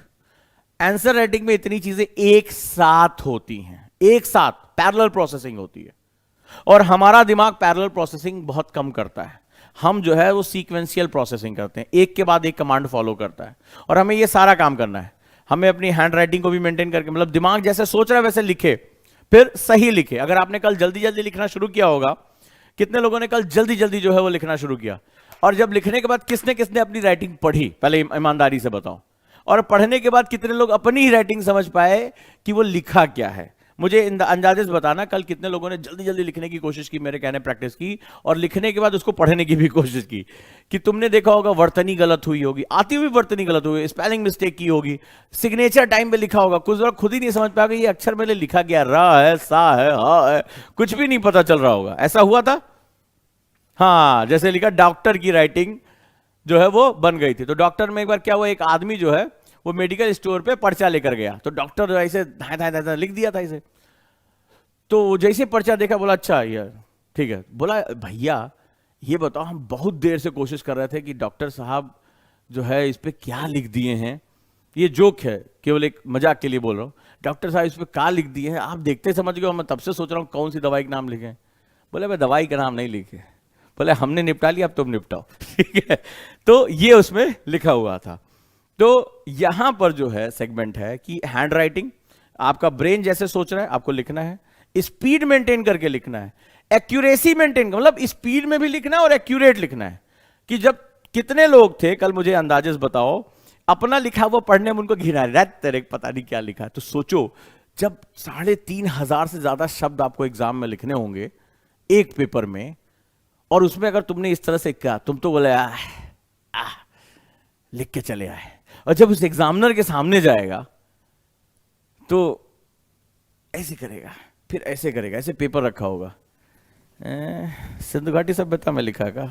Answer writing में इतनी चीजें एक साथ होती हैं, एक साथ पैरेलल प्रोसेसिंग होती है, और हमारा दिमाग पैरेलल प्रोसेसिंग बहुत कम करता है। हम जो है वो सीक्वेंशियल प्रोसेसिंग करते हैं, एक के बाद एक कमांड फॉलो करता है, और हमें ये सारा काम करना है। हमें अपनी हैंड राइटिंग को भी मेंटेन करके, मतलब दिमाग जैसे सोच रहा है वैसे लिखे, फिर सही लिखे। अगर आपने कल जल्दी जल्दी लिखना शुरू किया होगा, कितने लोगों ने कल जल्दी जल्दी जो है वो लिखना शुरू किया, और जब लिखने के बाद किसने किसने अपनी राइटिंग पढ़ी, पहले ईमानदारी से बताओ, और पढ़ने के बाद कितने लोग अपनी ही राइटिंग समझ पाए कि वो लिखा क्या है। मुझे अंदाजे से बताना, कल कितने लोगों ने जल्दी जल्दी लिखने की कोशिश की, मेरे कहने प्रैक्टिस की, और लिखने के बाद उसको पढ़ने की भी कोशिश की। कि तुमने देखा होगा वर्तनी गलत हुई होगी, आती हुई वर्तनी गलत हुई, स्पेलिंग मिस्टेक की होगी, सिग्नेचर टाइम पे लिखा होगा, कुछ लोग खुद ही नहीं समझ पाओगे ये अक्षर मेरे लिखा गया, रा है, सा है, हा है, कुछ भी नहीं पता चल रहा होगा। ऐसा हुआ था? हाँ, जैसे लिखा डॉक्टर की राइटिंग जो है वो बन गई थी। तो डॉक्टर में एक बार क्या हुआ, एक आदमी जो है वो मेडिकल स्टोर पे पर्चा लेकर गया, तो डॉक्टर ऐसे धाए धाए धाए लिख दिया था इसे। तो जैसे पर्चा देखा, बोला अच्छा यार ठीक है, बोला भैया ये बताओ, हम बहुत देर से कोशिश कर रहे थे कि डॉक्टर साहब जो है इस पे क्या लिख दिए हैं, ये जोक है, केवल एक मजाक के लिए बोल रहा हूँ, डॉक्टर साहब इस पे क्या लिख दिए हैं, आप देखते समझ गए, मैं तब से सोच रहा हूँ कौन सी दवाई का नाम लिखे। बोले मैं दवाई का नाम नहीं लिखे। बोले हमने निपटा लिया, अब तुम निपटाओ। ठीक है, तो ये उसमें लिखा हुआ था। तो यहां पर जो है सेगमेंट है कि हैंड राइटिंग, आपका ब्रेन जैसे सोच रहा है आपको लिखना है, स्पीड मेंटेन करके लिखना है, एक्यूरेसी मेंटेन, मतलब स्पीड में भी लिखना है और एक्यूरेट लिखना है। कि जब कितने लोग थे कल, मुझे अंदाजे से बताओ, अपना लिखा हुआ पढ़ने में उनको घिना रहा तेरे पता नहीं क्या लिखा है। तो सोचो, जब 3,500 से ज्यादा शब्द आपको एग्जाम में लिखने होंगे एक पेपर में, और उसमें अगर तुमने इस तरह से कहा, तुम तो बोले लिख के चले आए, और जब उस एग्जामिनर के सामने जाएगा तो ऐसे करेगा, फिर ऐसे करेगा, ऐसे पेपर रखा होगा, सिंधु घाटी सभ्यता में लिखा का,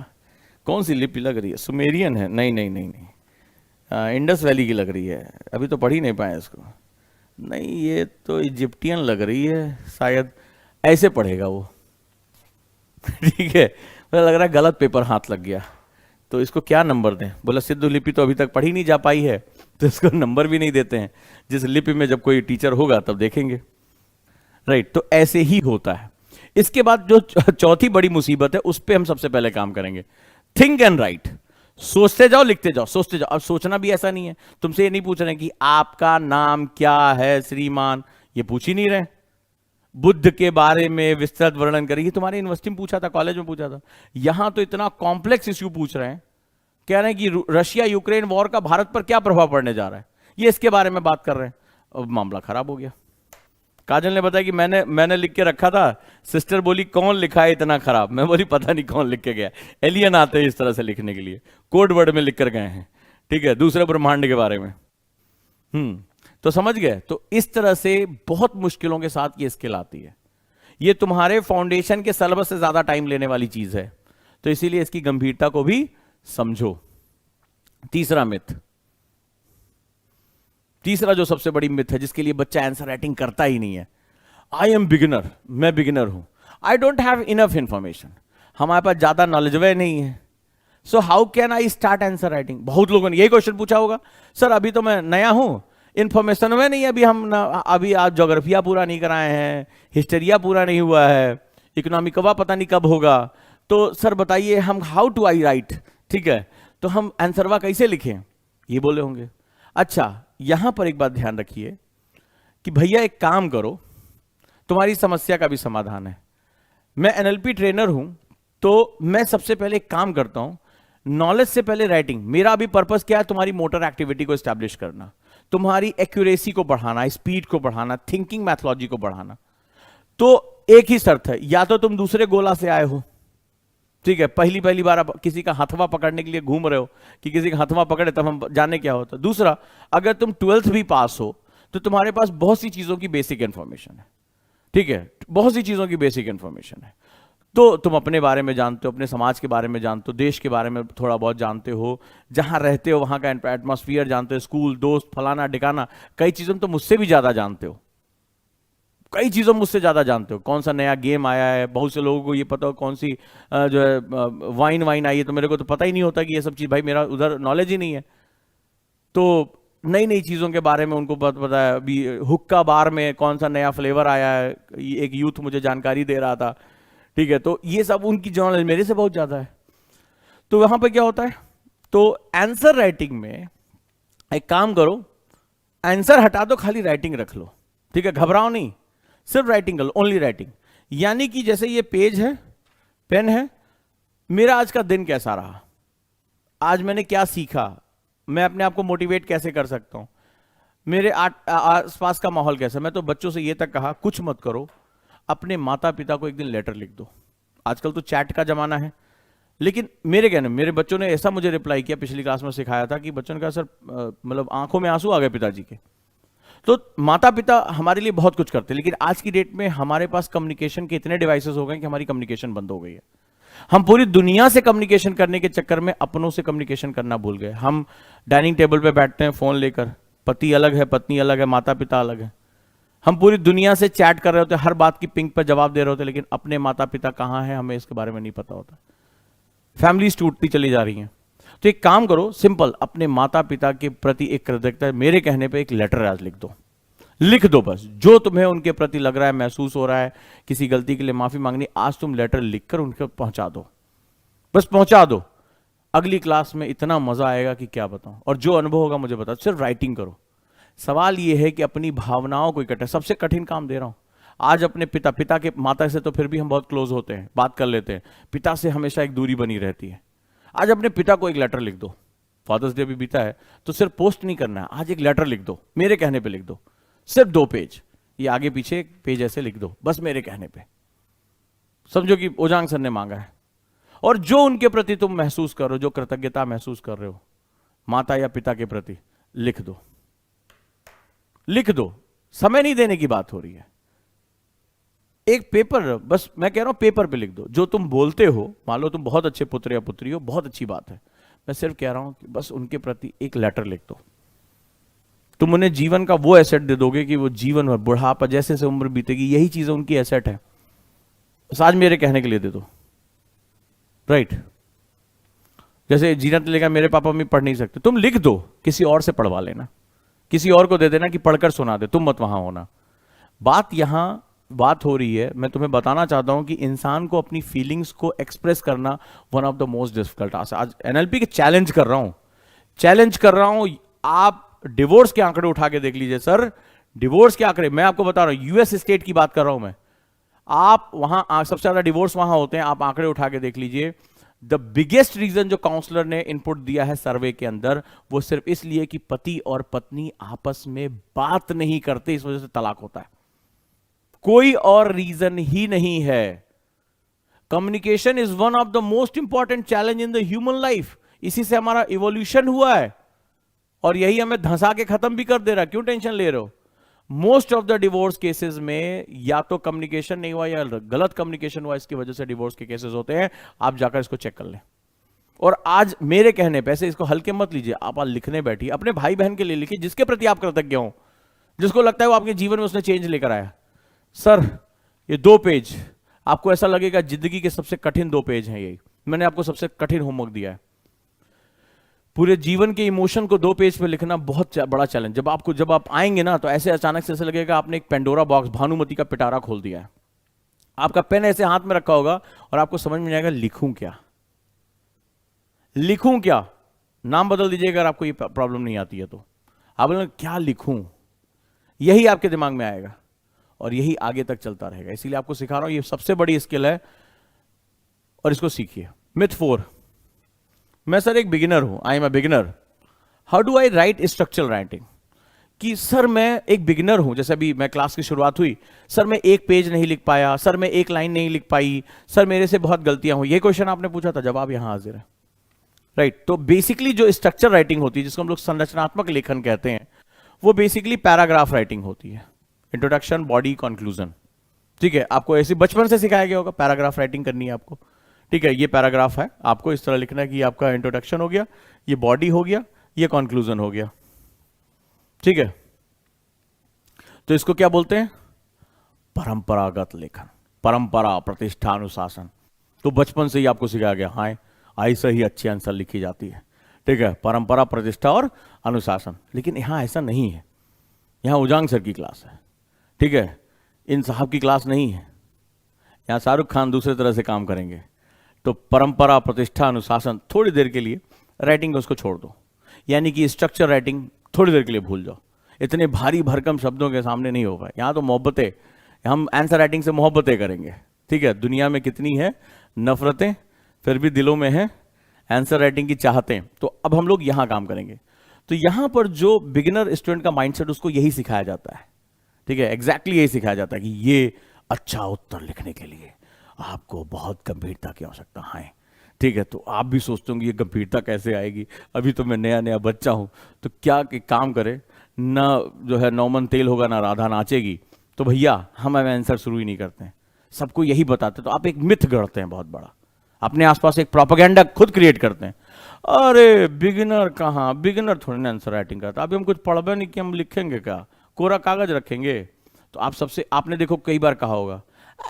कौन सी लिपि लग रही है, सुमेरियन है, नहीं नहीं नहीं नहीं, इंडस वैली की लग रही है, अभी तो पढ़ ही नहीं पाए इसको, नहीं ये तो इजिप्टियन लग रही है शायद, ऐसे पढ़ेगा वो। ठीक है, मुझे लग रहा है गलत पेपर हाथ लग गया, तो इसको क्या नंबर दें। बोला सिद्धू लिपि तो अभी तक पढ़ी नहीं जा पाई है, तो इसको नंबर भी नहीं देते हैं, जिस लिपि में जब कोई टीचर होगा तब देखेंगे। राइट, तो ऐसे ही होता है। इसके बाद जो चौथी बड़ी मुसीबत है, उस पर हम सबसे पहले काम करेंगे, थिंक एंड राइट। सोचते जाओ, लिखते जाओ, सोचते जाओ। अब सोचना भी ऐसा नहीं है, तुमसे ये नहीं पूछ रहे कि आपका नाम क्या है श्रीमान, ये पूछ ही नहीं रहे। बुद्ध के बारे में विस्तृत वर्णन करेगी, तुम्हारे यूनिवर्सिटी में पूछा था, कॉलेज में पूछा था। यहां तो इतना कॉम्प्लेक्स इश्यू पूछ रहे हैं, कह रहे हैं कि रशिया यूक्रेन वॉर का भारत पर क्या प्रभाव पड़ने जा रहा है, ये इसके बारे में बात कर रहे हैं। अब मामला खराब हो गया। काजल ने बताया कि मैंने लिख के रखा था, सिस्टर बोली कौन लिखा है इतना खराब, मैं बोली पता नहीं कौन लिख के गया, एलियन आते हैं इस तरह से लिखने के लिए, कोड वर्ड में लिख कर गए हैं, ठीक है, दूसरे ब्रह्मांड के बारे में। तो समझ गए। तो इस तरह से बहुत मुश्किलों के साथ ये स्किल आती है। ये तुम्हारे फाउंडेशन के सिलेबस से ज्यादा टाइम लेने वाली चीज है, तो इसीलिए इसकी गंभीरता को भी समझो। तीसरा मिथ, तीसरा जो सबसे बड़ी मिथ है जिसके लिए बच्चा आंसर राइटिंग करता ही नहीं है, आई एम बिगिनर, मैं बिगिनर हूं, I don't have enough information, हमारे पास ज्यादा नॉलेजेबल नहीं है, so how can I start answer writing. बहुत लोगों ने यही क्वेश्चन पूछा होगा, सर अभी तो मैं नया हूं, इंफॉर्मेशन में नहीं, अभी आज ज्योग्राफिया पूरा नहीं कराए हैं, हिस्टोरिया पूरा नहीं हुआ है, इकोनॉमिक कवा पता नहीं कब होगा, तो सर बताइए हम हाउ टू आई राइट, ठीक है, तो हम आंसरवा कैसे लिखें, ये बोले होंगे। अच्छा, यहां पर एक बात ध्यान रखिए कि भैया एक काम करो, तुम्हारी समस्या का भी समाधान है। मैं एनएलपी ट्रेनर हूं, तो मैं सबसे पहले एक काम करता हूं, नॉलेज से पहले राइटिंग। मेरा अभी पर्पस क्या है, तुम्हारी मोटर एक्टिविटी को एस्टैब्लिश करना, तुम्हारी एक्यूरेसी को बढ़ाना, स्पीड को बढ़ाना, थिंकिंग मैथोलॉजी को बढ़ाना। तो एक ही शर्त है, या तो तुम दूसरे गोला से आए हो, ठीक है, पहली बार आप किसी का हथवा पकड़ने के लिए घूम रहे हो कि किसी का हथवा पकड़े तब हम जाने क्या होता। दूसरा, अगर तुम 12th भी पास हो तो तुम्हारे पास बहुत सी चीजों की बेसिक इंफॉर्मेशन है, ठीक है, बहुत सी चीजों की बेसिक इंफॉर्मेशन है। तो तुम अपने बारे में जानते हो, अपने समाज के बारे में जानते हो, देश के बारे में थोड़ा बहुत जानते हो, जहां रहते हो वहां का एटमॉस्फेयर जानते हो, स्कूल, दोस्त, फलाना डिकाना, कई चीजों तो मुझसे भी ज्यादा जानते हो, कई चीजों मुझसे ज्यादा जानते हो। कौन सा नया गेम आया है, बहुत से लोगों को ये पता हो कौन सी जो है वाइन आई है, तो मेरे को तो पता ही नहीं होता कि ये सब चीज, भाई मेरा उधर नॉलेज ही नहीं है। तो नई नई चीजों के बारे में उनको पता है। अभी हुक्का बार में कौन सा नया फ्लेवर आया है, एक यूथ मुझे जानकारी दे रहा था, ठीक है, तो ये सब उनकी नॉलेज मेरे से बहुत ज्यादा है। तो वहां पर क्या होता है, तो आंसर राइटिंग में एक काम करो, आंसर हटा दो, खाली राइटिंग रख लो, ठीक है, घबराओ नहीं, सिर्फ राइटिंग कर लो, ओनली राइटिंग। यानी कि जैसे ये पेज है, पेन है, मेरा आज का दिन कैसा रहा, आज मैंने क्या सीखा, मैं अपने आप को मोटिवेट कैसे कर सकता हूं, मेरे आसपास का माहौल कैसा। मैं तो बच्चों से ये तक कहा, कुछ मत करो, अपने माता पिता को एक दिन लेटर लिख दो। आजकल तो चैट का जमाना है, लेकिन मेरे कहने, मेरे बच्चों ने ऐसा मुझे रिप्लाई किया, पिछली क्लास में सिखाया था कि बच्चों ने कहा सर मतलब आंखों में आंसू आ गए पिताजी के। तो माता पिता हमारे लिए बहुत कुछ करते हैं, लेकिन आज की डेट में हमारे पास कम्युनिकेशन के इतने डिवाइसेस हो गए कि हमारी कम्युनिकेशन बंद हो गई है। हम पूरी दुनिया से कम्युनिकेशन करने के चक्कर में अपनों से कम्युनिकेशन करना भूल गए। हम डाइनिंग टेबल पे बैठते हैं फोन लेकर, पति अलग है, पत्नी अलग है, माता पिता अलग है, हम पूरी दुनिया से चैट कर रहे होते, हर बात की पिंग पर जवाब दे रहे होते, लेकिन अपने माता पिता कहां हैं हमें इसके बारे में नहीं पता होता। फैमिलीज टूटती चली जा रही हैं। तो एक काम करो, सिंपल, अपने माता पिता के प्रति एक कृतज्ञता, मेरे कहने पे एक लेटर आज लिख दो, लिख दो बस, जो तुम्हें उनके प्रति लग रहा है, महसूस हो रहा है, किसी गलती के लिए माफी मांगनी, आज तुम लेटर लिखकर उनको पहुंचा दो, बस पहुंचा दो। अगली क्लास में इतना मजा आएगा कि क्या बताऊं, और जो अनुभव होगा मुझे बताओ। सिर्फ राइटिंग करो। सवाल यह है कि अपनी भावनाओं को इकट्ठा, सबसे कठिन काम दे रहा हूं आज अपने पिता के, माता से तो फिर भी हम बहुत क्लोज होते हैं, बात कर लेते हैं, पिता से हमेशा एक दूरी बनी रहती है। आज अपने पिता को एक लेटर लिख दो, फादर्स डे भी बीता है, तो सिर्फ पोस्ट नहीं करना है, आज एक लेटर लिख दो, मेरे कहने पे लिख दो, सिर्फ 2 पेज, ये आगे पीछे एक पेज ऐसे लिख दो, बस मेरे कहने पे, समझो कि ओजांग सर ने मांगा है। और जो उनके प्रति तुम महसूस कर रहे हो, जो कृतज्ञता महसूस कर रहे हो माता या पिता के प्रति, लिख दो, लिख दो। समय नहीं देने की बात हो रही है, एक पेपर, बस मैं कह रहा हूं पेपर पे लिख दो जो तुम बोलते हो। मान लो तुम बहुत अच्छे पुत्र या पुत्री हो, बहुत अच्छी बात है, मैं सिर्फ कह रहा हूं कि बस उनके प्रति एक लेटर लिख दो। तुम उन्हें जीवन का वो एसेट दे दोगे कि वो जीवन भर, बुढ़ापा जैसे से उम्र बीतेगी, यही चीजें उनकी एसेट है, बस आज मेरे कहने के लिए दे दो, राइट। जैसे जीनत ने लिखा, मेरे पापा मम्मी पढ़ नहीं सकते, तुम लिख दो, किसी और से पढ़वा लेना, किसी और को दे देना कि पढ़कर सुना दे, तुम मत वहां होना। बात हो रही है, मैं तुम्हें बताना चाहता हूं कि इंसान को अपनी फीलिंग्स को एक्सप्रेस करना one of the most difficult task. आज एनएलपी के चैलेंज कर रहा हूं। आप डिवोर्स के आंकड़े उठा के देख लीजिए सर, डिवोर्स के आंकड़े, मैं आपको बता रहा हूं, यूएस स्टेट की बात कर रहा हूं मैं, आप वहां सबसे ज्यादा डिवोर्स वहां होते हैं, आप आंकड़े उठा के देख लीजिए। द बिगेस्ट रीजन जो काउंसलर ने इनपुट दिया है सर्वे के अंदर, वो सिर्फ इसलिए कि पति और पत्नी आपस में बात नहीं करते, इस वजह से तलाक होता है, कोई और रीजन ही नहीं है। Communication is one of the most important challenge in the human life, इसी से हमारा इवोल्यूशन हुआ है, और यही हमें धंसा के खत्म भी कर दे रहा है। क्यों टेंशन ले रहे हो? Most of the divorce cases में या तो कम्युनिकेशन नहीं हुआ या गलत कम्युनिकेशन हुआ, इसकी वजह से डिवोर्स के केसेस होते हैं। आप जाकर इसको चेक कर लें। और आज मेरे कहने पे, ऐसे इसको हल्के मत लीजिए, आप आज लिखने बैठिए, अपने भाई बहन के लिए लिखिए जिसके प्रति आप कृतज्ञ हो, जिसको लगता है वो आपके जीवन में उसने चेंज लेकर आया। सर ये 2 पेज, आपको ऐसा लगेगा जिंदगी के सबसे कठिन 2 पेज हैं, यही मैंने आपको सबसे कठिन होमवर्क दिया है। पूरे जीवन के इमोशन को 2 पेज पे लिखना बहुत बड़ा चैलेंज। जब आप आएंगे ना, तो ऐसे अचानक से ऐसे लगेगा आपने एक पेंडोरा बॉक्स, भानुमति का पिटारा खोल दिया है। आपका पेन ऐसे हाथ में रखा होगा और आपको समझ में आएगा लिखूं क्या, लिखूं क्या। नाम बदल दीजिए अगर आपको ये प्रॉब्लम नहीं आती है तो। आप बोलेंगे क्या लिखूं, यही आपके दिमाग में आएगा और यही आगे तक चलता रहेगा। इसीलिए आपको सिखा रहा हूं, ये सबसे बड़ी स्किल है और इसको सीखिए। मिथ 4, मैं सर एक बिगिनर हूं, I am a beginner, how do I right structural writing. कि सर मैं एक बिगिनर हूं, जैसे अभी मैं क्लास की शुरुआत हुई, सर मैं एक पेज नहीं लिख पाया, सर मैं एक लाइन नहीं लिख पाई, सर मेरे से बहुत गलतियां हुई। ये क्वेश्चन आपने पूछा था, जवाब यहां हाजिर है। राइट, तो बेसिकली जो स्ट्रक्चर राइटिंग होती है, जिसको हम लोग संरचनात्मक लेखन कहते हैं, वो बेसिकली पैराग्राफ राइटिंग होती है। Introduction, body, conclusion. ठीक है, आपको ऐसे बचपन से सिखाया गया होगा पैराग्राफ राइटिंग करनी है आपको। ठीक है, ये पैराग्राफ है, आपको इस तरह लिखना है कि आपका इंट्रोडक्शन हो गया, ये बॉडी हो गया, ये कंक्लूजन हो गया। ठीक है, तो इसको क्या बोलते हैं? परंपरागत लेखन, परंपरा, प्रतिष्ठा, अनुशासन। तो बचपन से ही आपको सिखाया गया, हाँ ऐसे ही अच्छी आंसर लिखी जाती है। ठीक है, परंपरा, प्रतिष्ठा और अनुशासन। लेकिन यहां ऐसा नहीं है, यहां उजांग सर की क्लास है। ठीक है, इन साहब की क्लास नहीं है। यहां शाहरुख खान दूसरे तरह से काम करेंगे। तो परंपरा, प्रतिष्ठा, अनुशासन थोड़ी देर के लिए राइटिंग को उसको छोड़ दो, यानी कि स्ट्रक्चर राइटिंग थोड़ी देर के लिए भूल जाओ। इतने भारी भरकम शब्दों के सामने नहीं हो पाए। यहाँ तो मोहब्बतें, हम आंसर राइटिंग से मोहब्बतें करेंगे। ठीक है, दुनिया में कितनी है नफरतें, फिर भी दिलों में है आंसर राइटिंग की चाहतें। तो अब हम लोग यहां काम करेंगे। तो यहां पर जो बिगिनर स्टूडेंट का माइंडसेट, उसको यही सिखाया जाता है। ठीक है, एग्जैक्टली यही सिखाया जाता है कि ये अच्छा उत्तर लिखने के लिए आपको बहुत गंभीरता की आवश्यकता है। ठीक है, तो आप भी सोचते होंगे ये गंभीरता कैसे आएगी, अभी तो मैं नया नया बच्चा हूं, तो क्या काम करे ना, जो है नौमन तेल होगा ना राधा नाचेगी। तो भैया हम आंसर शुरू ही नहीं करते हैं, सबको यही बताते। तो आप एक मिथ गढ़ते हैं बहुत बड़ा, अपने आसपास एक प्रोपेगेंडा खुद क्रिएट करते हैं। अरे बिगिनर कहाँ, बिगिनर थोड़ी ना आंसर राइटिंग करता, अभी हम कुछ पढ़बे नहीं कि हम लिखेंगे क्या, कोरा कागज रखेंगे। तो आप सबसे, आपने देखो कई बार कहा होगा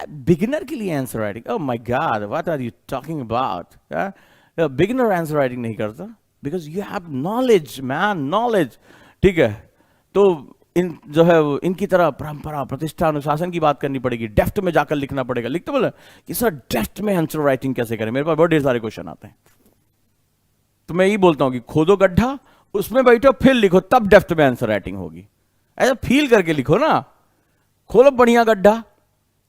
बिगिनर के लिए answer writing, oh my god what are you talking about. Beginner answer writing नहीं करता because you have knowledge man, knowledge. ठीक है, तो इन जो है इनकी तरह परंपरा, प्रतिष्ठा, अनुशासन की बात करनी पड़ेगी, डेफ्थ में जाकर लिखना पड़ेगा। लिखते बोले कि सर डेफ्थ में आंसर राइटिंग कैसे करें, मेरे पास बहुत ढेर सारे क्वेश्चन आते हैं। तो मैं यही बोलता हूं कि खोदो गड्ढा, उसमें बैठो, फिर लिखो, तब डेफ्थ में आंसर राइटिंग होगी। ऐसा फील करके लिखो ना, खोलो बढ़िया गड्ढा,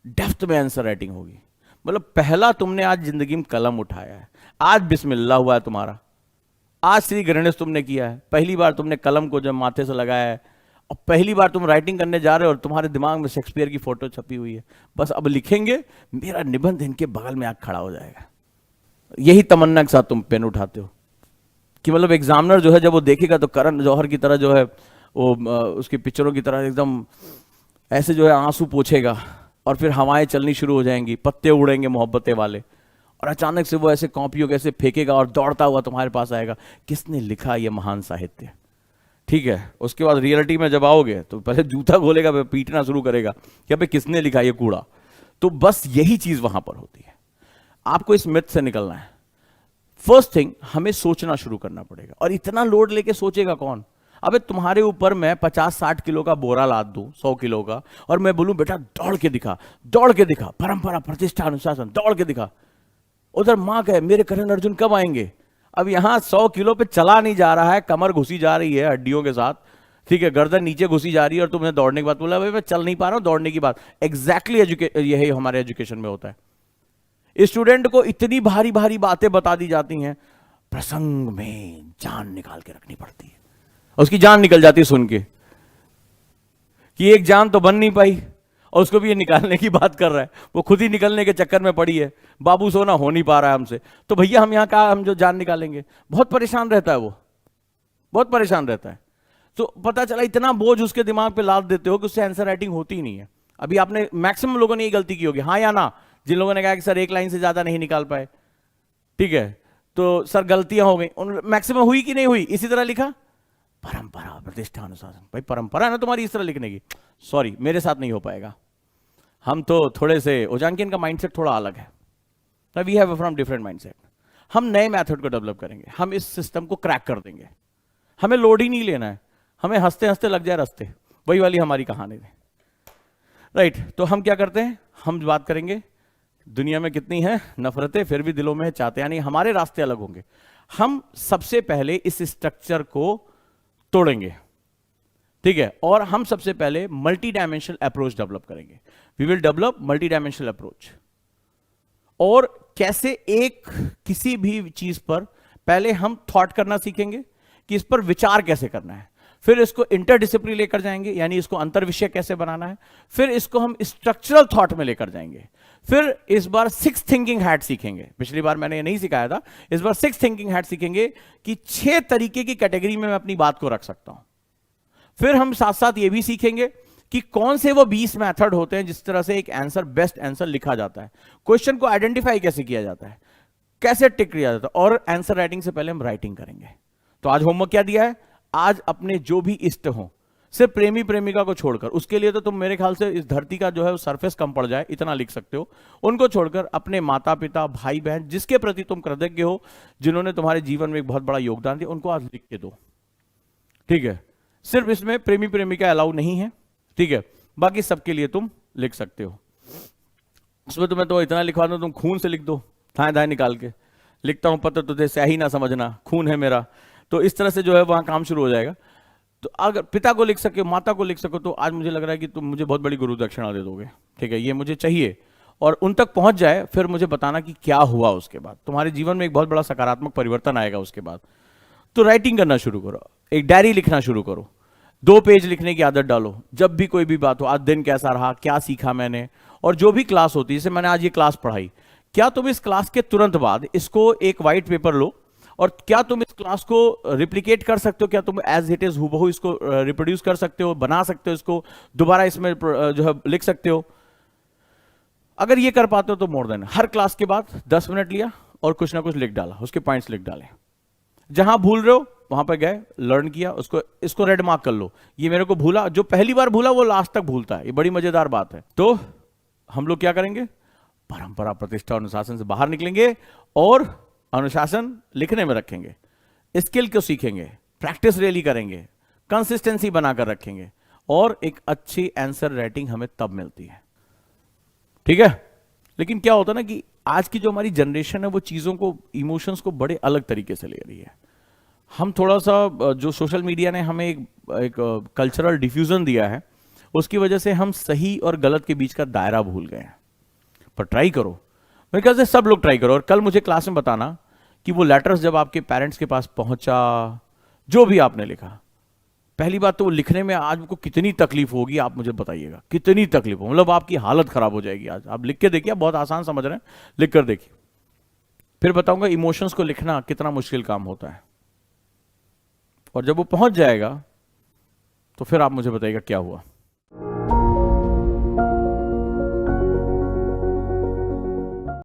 डेफ्थ में आंसर राइटिंग होगी। मतलब पहला तुमने आज जिंदगी में कलम उठाया है, आज बिस्मिल्लाह हुआ है तुम्हारा, आज श्री गणेश तुमने किया है, पहली बार तुमने कलम को जब माथे से लगाया है, और पहली बार तुम राइटिंग करने जा रहे हो और तुम्हारे दिमाग में शेक्सपियर की फोटो छपी हुई है, बस अब लिखेंगे, मेरा निबंध इनके बगल में आके खड़ा हो जाएगा। यही तमन्ना के साथ तुम पेन उठाते हो कि मतलब एग्जामिनर जो है जब वो देखेगा तो करण जौहर की तरह जो है वो उसकी पिक्चरों की तरह एकदम ऐसे जो है आंसू पोछेगा और फिर हवाएं चलनी शुरू हो जाएंगी, पत्ते उड़ेंगे मोहब्बतें वाले, और अचानक से वो ऐसे कॉपियों के ऐसे फेंकेगा और दौड़ता हुआ तुम्हारे पास आएगा, किसने लिखा ये महान साहित्य। ठीक है, उसके बाद रियलिटी में जब आओगे तो पहले जूता खोलेगा, फिर पीटना शुरू करेगा कि अबे किसने लिखा ये कूड़ा। तो बस यही चीज वहां पर होती है। आपको इस मिथ से निकलना है। फर्स्ट थिंग, हमें सोचना शुरू करना पड़ेगा। और इतना लोड लेके सोचेगा कौन? अबे तुम्हारे ऊपर मैं 50-60 किलो का बोरा लाद दूं, 100 किलो का, और मैं बोलूं बेटा दौड़ के दिखा, दौड़ के दिखा, परंपरा, प्रतिष्ठा, अनुशासन, दौड़ के दिखा। उधर मां कहे मेरे करण अर्जुन कब आएंगे? अब यहां 100 किलो पे चला नहीं जा रहा है, कमर घुसी जा रही है हड्डियों के साथ, ठीक है, गर्दन नीचे घुसी जा रही है, और तुमने दौड़ने की बात बोला, भाई मैं चल नहीं पा रहा हूं, दौड़ने की बात। एग्जैक्टली यही हमारे एजुकेशन में होता है। स्टूडेंट को इतनी भारी भारी बातें बता दी जाती हैं, प्रसंग में जान निकाल के रखनी पड़ती है। उसकी जान निकल जाती है सुन के कि एक जान तो बन नहीं पाई, और उसको भी ये निकालने की बात कर रहा है, वो खुद ही निकलने के चक्कर में पड़ी है, बाबू सोना हो नहीं पा रहा है हमसे, तो भैया हम यहां कहा हम जो जान निकालेंगे। बहुत परेशान रहता है वो, बहुत परेशान रहता है। तो पता चला इतना बोझ उसके दिमाग पे लाद देते हो कि उससे आंसर राइटिंग होती ही नहीं है। अभी आपने मैक्सिमम लोगों ने ये गलती की होगी, हाँ या ना, जिन लोगों ने कहा कि सर एक लाइन से ज्यादा नहीं निकाल पाए, ठीक है, तो सर गलतियां हो गई, मैक्सिमम हुई कि नहीं हुई, इसी तरह लिखा, परंपरा प्रतिष्ठा अनुशासन। भाई परंपरा है ना तुम्हारी इस तरह लिखने की, सॉरी मेरे साथ नहीं हो पाएगा। हम तो थोड़े से ओजांकियन का माइंडसेट थोड़ा अलग है, we have from different mindset. हम नए मेथड को डेवलप करेंगे, हम इस सिस्टम को क्रैक कर देंगे, हमें लोड ही नहीं लेना है, हमें हंसते हंसते लग जाए रास्ते, वही वाली हमारी कहानी है, राइट। तो हम क्या करते हैं, हम बात करेंगे दुनिया में कितनी है नफरतें फिर भी दिलों में है चाहते, यानी हमारे रास्ते अलग होंगे। हम सबसे पहले इस स्ट्रक्चर को तोड़ेंगे, ठीक है, और हम सबसे पहले मल्टी डायमेंशनल अप्रोच डेवलप करेंगे। We will develop multi dimensional approach. और कैसे एक किसी भी चीज पर पहले हम थॉट करना सीखेंगे कि इस पर विचार कैसे करना है, फिर इसको इंटरडिसिप्लिनरी लेकर जाएंगे, यानी इसको अंतर विषय कैसे बनाना है, फिर इसको हम स्ट्रक्चरल थॉट में लेकर जाएंगे, फिर इस बार सिक्स थिंकिंग हैट सीखेंगे। पिछली बार मैंने ये नहीं सिखाया था, इस बार सिक्स थिंकिंग हैट सीखेंगे कि 6 तरीके की कैटेगरी में मैं अपनी बात को रख सकता हूं। फिर हम साथ साथ ये भी सीखेंगे कि कौन से वो 20 मेथड होते हैं जिस तरह से एक आंसर, बेस्ट आंसर लिखा जाता है, क्वेश्चन को आइडेंटिफाई कैसे किया जाता है, कैसे टिक किया जाता है, और आंसर राइटिंग से पहले हम राइटिंग करेंगे। तो आज होमवर्क क्या दिया है, आज अपने जो भी इष्ट हो, सिर्फ प्रेमी प्रेमिका को छोड़कर, उसके लिए तो तुम मेरे ख्याल से इस धरती का जो है वो सरफेस कम पड़ जाए इतना लिख सकते हो, उनको छोड़कर अपने माता पिता भाई बहन जिसके प्रति तुम कृतज्ञ हो, जिन्होंने तुम्हारे जीवन में एक बहुत बड़ा योगदान दिया, उनको आज लिख के दो, ठीक है। सिर्फ इसमें प्रेमी प्रेमिका अलाउ नहीं है, ठीक है, बाकी सबके लिए तुम लिख सकते हो। उसमें तुम्हें तो इतना लिखवा दो, तुम खून से लिख दो, थाए थाए निकाल के, लिखता हूं पत्र तुझे स्याही ना समझना, खून है मेरा, तो इस तरह से जो है वहां काम शुरू हो जाएगा। तो अगर पिता को लिख सके, माता को लिख सको, तो आज मुझे लग रहा है कि तुम मुझे बहुत बड़ी गुरु दक्षिणा दे दोगे, ठीक है, ये मुझे चाहिए। और उन तक पहुंच जाए, फिर मुझे बताना कि क्या हुआ उसके बाद, तुम्हारे जीवन में एक बहुत बड़ा सकारात्मक परिवर्तन आएगा उसके बाद। तो राइटिंग करना शुरू करो, एक डायरी लिखना शुरू करो, 2 पेज लिखने की आदत डालो, जब भी कोई भी बात हो, आज दिन कैसा रहा, क्या सीखा मैंने, और जो भी क्लास होती है, जैसे मैंने आज ये क्लास पढ़ाई, क्या तुम इस क्लास के तुरंत बाद इसको एक व्हाइट पेपर लो, और क्या तुम इस क्लास को रिप्लिकेट कर सकते हो, क्या तुम एज इट इज हूबहू इसको रिप्रोड्यूस कर सकते हो, बना सकते हो, इसको दोबारा इसमें जो है लिख सकते हो। अगर ये कर पाते हो तो मोर देन, हर क्लास के बाद 10 मिनट लिया और कुछ ना कुछ लिख डाला, उसके पॉइंट्स लिख डाले, जहां भूल रहे हो वहां पर गए, लर्न किया, उसको इसको रेड मार्क कर लो, ये मेरे को भूला, जो पहली बार भूला वो लास्ट तक भूलता है, ये बड़ी मजेदार बात है। तो हम लोग क्या करेंगे, परंपरा प्रतिष्ठा अनुशासन से बाहर निकलेंगे और अनुशासन लिखने में रखेंगे, स्किल को सीखेंगे, प्रैक्टिस रियली करेंगे, कंसिस्टेंसी बनाकर रखेंगे, और एक अच्छी आंसर राइटिंग हमें तब मिलती है, ठीक है। लेकिन क्या होता है ना कि आज की जो हमारी जनरेशन है वो चीजों को, इमोशंस को बड़े अलग तरीके से ले रही है। हम थोड़ा सा, जो सोशल मीडिया ने हमें एक कल्चरल डिफ्यूजन दिया है, उसकी वजह से हम सही और गलत के बीच का दायरा भूल गए हैं। पर ट्राई करो, मेरे ख्याल से सब लोग ट्राई करो, और कल मुझे क्लास में बताना कि वो लेटर्स जब आपके पेरेंट्स के पास पहुंचा, जो भी आपने लिखा, पहली बात तो वो लिखने में आज को कितनी तकलीफ होगी, आप मुझे बताइएगा कितनी तकलीफ हो, मतलब आपकी हालत खराब हो जाएगी। आज आप लिख के देखिए, बहुत आसान समझ रहे हैं, लिख कर देखिए, फिर बताऊंगा इमोशंस को लिखना कितना मुश्किल काम होता है, और जब वो पहुंच जाएगा तो फिर आप मुझे बताइएगा क्या हुआ।